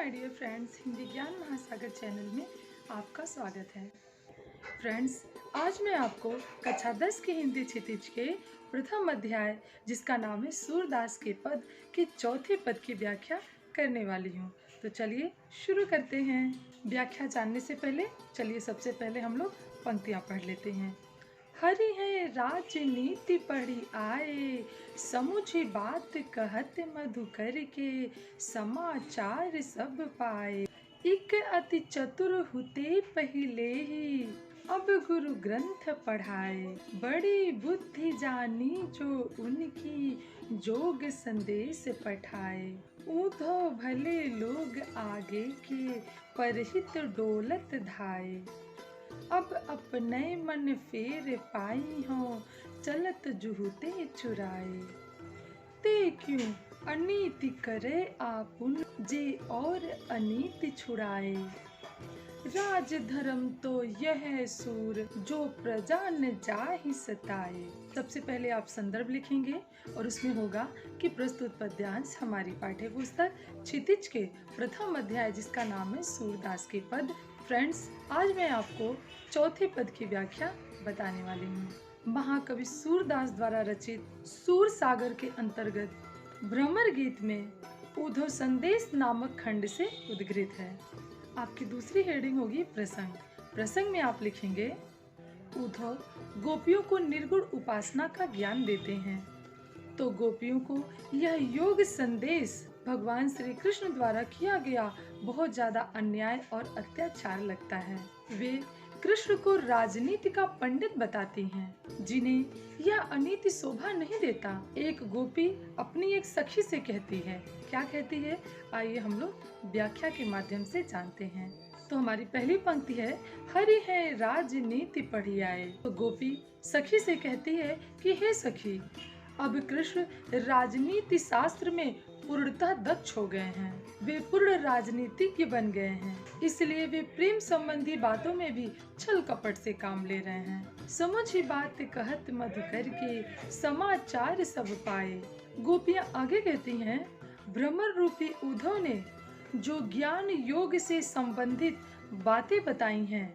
My dear friends, Hindi ज्ञान महासागर channel में आपका स्वागत है। फ्रेंड्स, आज मैं आपको कक्षा 10 की हिंदी क्षितिज के प्रथम अध्याय जिसका नाम है सूरदास के पद के चौथे पद की व्याख्या करने वाली हूँ। तो चलिए शुरू करते हैं। व्याख्या जानने से पहले चलिए सबसे पहले हम लोग पंक्तियाँ पढ़ लेते हैं। हरि है राजनीति पढ़ी आए, समुझी बात कहत मधुकर के, समाचार सब पाए। इक अति चतुर हुते पहिले ही, अब गुरु ग्रंथ पढ़ाए। बड़ी बुद्धि जानी जो उनकी, जोग संदेश पठाए। ऊधो भले लोग आगे के, परहित डोलत धाये। अब अपने मन फेर पाई हो, चलत जुहुते चुराए। ते क्यों अनीति करे आपुन, जे और अनीति छुड़ाए। राज धर्म तो यह सूर, जो प्रजा न जाहि सताए। सबसे पहले आप संदर्भ लिखेंगे और उसमें होगा कि प्रस्तुत पद्यांश हमारी पाठ्य पुस्तक क्षितिज के प्रथम अध्याय जिसका नाम है सूरदास के पद। फ्रेंड्स, आज मैं आपको चौथे पद की व्याख्या बताने वाली हूँ। महाकवि सूरदास द्वारा रचित सूर सागर के अंतर्गत भ्रमर गीत में उद्धव संदेश नामक खंड से उद्गृत है। आपकी दूसरी हेडिंग होगी प्रसंग। प्रसंग में आप लिखेंगे, उद्धव गोपियों को निर्गुण उपासना का ज्ञान देते हैं, तो गोपियों को यह योग संदेश भगवान श्री कृष्ण द्वारा किया गया बहुत ज्यादा अन्याय और अत्याचार लगता है। वे कृष्ण को राजनीति का पंडित बताती हैं, जिन्हें यह अनीति शोभा नहीं देता। एक गोपी अपनी एक सखी से कहती है, क्या कहती है, आइए हम लोग व्याख्या के माध्यम से जानते हैं। तो हमारी पहली पंक्ति है, हरि है राजनीति पढ़ी आए। तो गोपी सखी से कहती है कि हे सखी, अब कृष्ण राजनीति शास्त्र में पूर्णतः दक्ष हो गए हैं। वे पूर्ण राजनीतिज्ञ बन गए हैं, इसलिए वे प्रेम संबंधी बातों में भी छल कपट से काम ले रहे हैं। समझी बात कहत मधुकर के, समाचार सब पाए। गोपियां आगे कहती हैं, भ्रमर रूपी उद्धव ने जो ज्ञान योग से संबंधित बातें बताई हैं,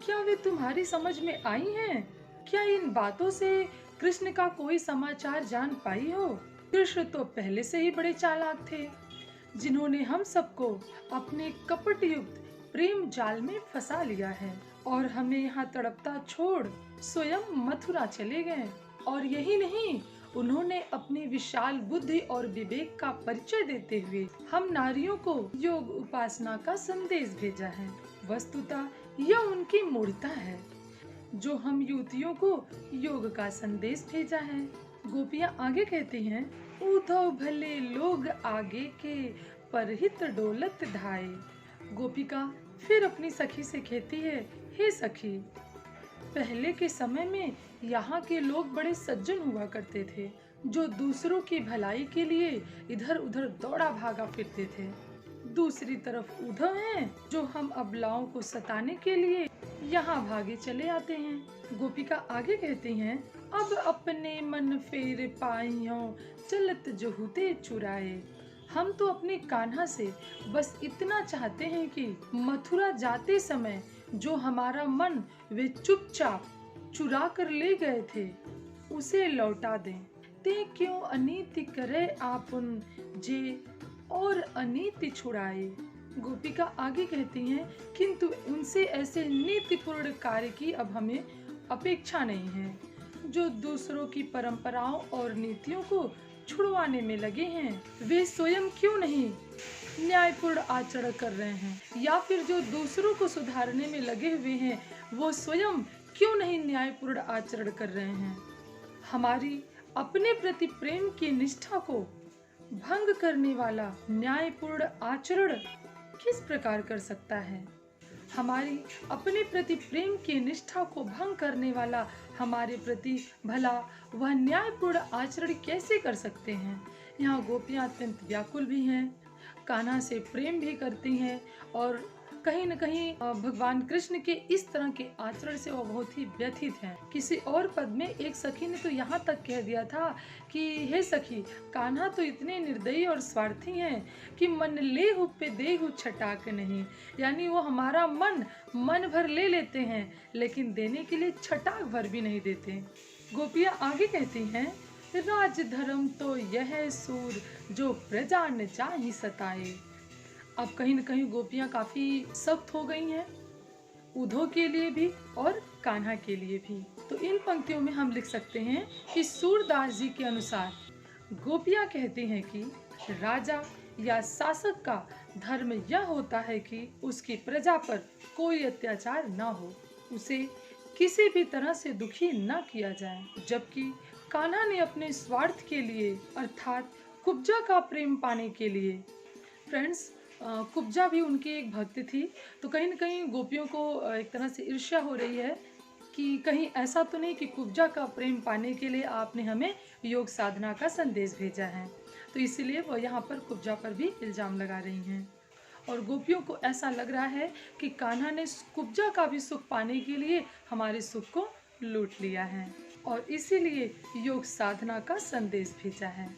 क्या वे तुम्हारी समझ में आई हैं? क्या इन बातों से कृष्ण का कोई समाचार जान पाई हो? कृष्ण तो पहले से ही बड़े चालाक थे, जिन्होंने हम सबको अपने कपट युक्त प्रेम जाल में फंसा लिया है और हमें यहाँ तड़पता छोड़ स्वयं मथुरा चले गए। और यही नहीं, उन्होंने अपनी विशाल बुद्धि और विवेक का परिचय देते हुए हम नारियों को योग उपासना का संदेश भेजा है। वस्तुतः यह उनकी मूर्खता है, जो हम युवतियों को योग का संदेश भेजा है। गोपियां आगे कहती हैं, उद्धव भले लोग आगे के, परहित डोलत धाये। गोपिका फिर अपनी सखी से कहती है, हे सखी, पहले के समय में यहाँ के लोग बड़े सज्जन हुआ करते थे, जो दूसरों की भलाई के लिए इधर उधर दौड़ा भागा फिरते थे। दूसरी तरफ उद्धव हैं, जो हम अबलाओं को सताने के लिए यहाँ भागे चले आते हैं। गोपिका आगे कहती हैं, अब अपने मन फेर पाई हो, चलत जुहुते चुराए। हम तो अपने कान्हा से बस इतना चाहते हैं कि मथुरा जाते समय जो हमारा मन वे चुपचाप चुरा कर ले गए थे, उसे लौटा दें। ते क्यों अनीति करे आपुन, जे और अनीति छुड़ाए। गोपिका आगे कहती हैं, किंतु उनसे ऐसे नीतिपूर्ण कार्य की अब हमें अपेक्षा नहीं है, जो दूसरों की परंपराओं और नीतियों को छुड़वाने में लगे हैं। वे स्वयं क्यों नहीं न्यायपूर्ण आचरण कर रहे हैं, या फिर जो दूसरों को सुधारने में लगे हुए हैं, वो स्वयं क्यों नहीं न्यायपूर्ण आचरण कर रहे हैं। हमारी अपने प्रति प्रेम की निष्ठा को भंग करने वाला न्यायपूर्ण आचरण किस प्रकार कर सकता है? हमारी अपने प्रति प्रेम की निष्ठा को भंग करने वाला हमारे प्रति भला वह न्यायपूर्ण आचरण कैसे कर सकते हैं? यहाँ गोपियाँ अत्यंत व्याकुल भी हैं, कान्हा से प्रेम भी करती हैं और कहीं न कहीं भगवान कृष्ण के इस तरह के आचरण से वो बहुत ही व्यथित हैं। किसी और पद में एक सखी ने तो यहाँ तक कह दिया था कि हे सखी, कान्हा तो इतने निर्दयी और स्वार्थी हैं कि मन लेहु पे देहु छटाक नहीं, यानी वो हमारा मन भर ले लेते हैं लेकिन देने के लिए छटाक भर भी नहीं देते। गोपियाँ आगे कहती हैं, राज धर्म तो यह सूर जो प्रजा न जाहि सताए। अब कहीं न कहीं गोपियाँ काफी सख्त हो गई हैं, उद्धव के लिए भी और कान्हा के लिए भी। तो इन पंक्तियों में हम लिख सकते हैं कि सूरदास जी के अनुसार गोपियाँ कहती हैं कि राजा या शासक का धर्म यह होता है कि उसकी प्रजा पर कोई अत्याचार न हो, उसे किसी भी तरह से दुखी न किया जाए। जबकि कान्हा ने अपने स्वार्थ के लिए अर्थात कुब्जा का प्रेम पाने के लिए, फ्रेंड्स कुब्जा भी उनकी एक भक्त थी, तो कहीं न कहीं गोपियों को एक तरह से ईर्ष्या हो रही है कि कहीं ऐसा तो नहीं कि कुब्जा का प्रेम पाने के लिए आपने हमें योग साधना का संदेश भेजा है। तो इसीलिए वो यहाँ पर कुब्जा पर भी इल्ज़ाम लगा रही हैं और गोपियों को ऐसा लग रहा है कि कान्हा ने कुब्जा का भी सुख पाने के लिए हमारे सुख को लूट लिया है और इसीलिए योग साधना का संदेश भेजा है।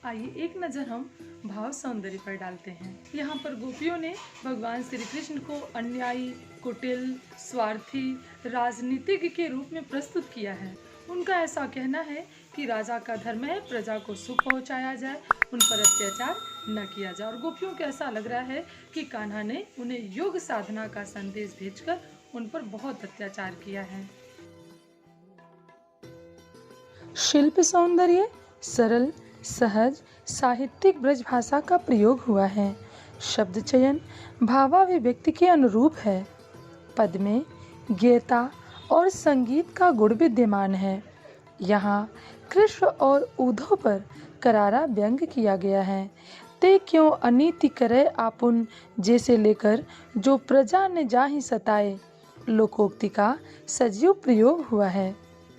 आइए एक नज़र हम भाव सौंदर्य पर डालते हैं। यहाँ पर गोपियों ने भगवान श्री कृष्ण को अन्यायी, कुटिल, स्वार्थी, राजनीतिज्ञ के रूप में प्रस्तुत किया है। उनका ऐसा कहना है कि राजा का धर्म है प्रजा को सुख पहुँचाया जाए, उन पर अत्याचार न किया जाए। और गोपियों को ऐसा लग रहा है कि कान्हा ने उन्हें योग साधना का संदेश भेजकर उन पर बहुत अत्याचार किया है। शिल्प सौंदर्य सरल, सहज, साहित्यिक ब्रज भाषा का प्रयोग हुआ है। शब्द चयन भावाभिव्यक्ति के अनुरूप है। पद में गीता और संगीत का गुण विद्यमान है। यहाँ कृष्ण और उद्धव पर करारा व्यंग किया गया है। ते क्यों अनीति करे आपुन जैसे लेकर जो प्रजा ने जाहि सताए, लोकोक्ति का सजीव प्रयोग हुआ है।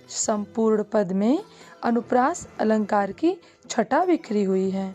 संपूर्ण पद में अनुप्रास अलंकार की छटा बिखरी हुई है।